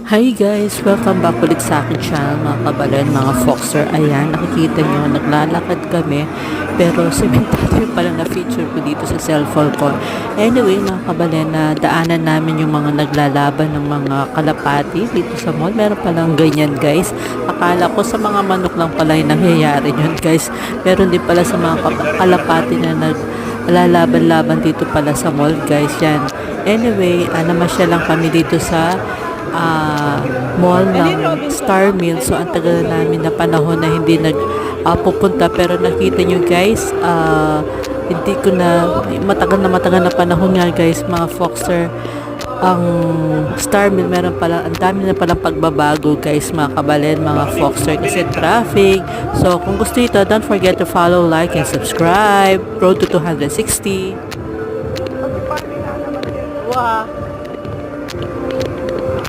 Hi guys! Welcome back ulit sa akin channel mga kabalen, mga Foxer. Ayan, nakikita nyo, naglalakad kami pero sementado yung pala na feature ko dito sa cellphone ko. Anyway mga kabalen, na daanan namin yung mga naglalaban ng mga kalapati dito sa mall. Meron palang ganyan guys. Akala ko sa mga manok lang pala yung nangyayari yun guys. Meron din pala sa mga kalapati na naglalaban-laban dito pala sa mall guys. Yan. Anyway, namasya lang kami dito sa mall ng Star Mill. So ang tagal namin na panahon na hindi pupunta, pero nakita nyo guys, hindi ko na matagal na panahon nga guys mga Foxer, ang Star Mill meron pala, ang dami na palang pagbabago guys mga kabalen, mga Foxer, kasi traffic. So kung gusto ito, don't forget to follow, like and subscribe. Road to 260.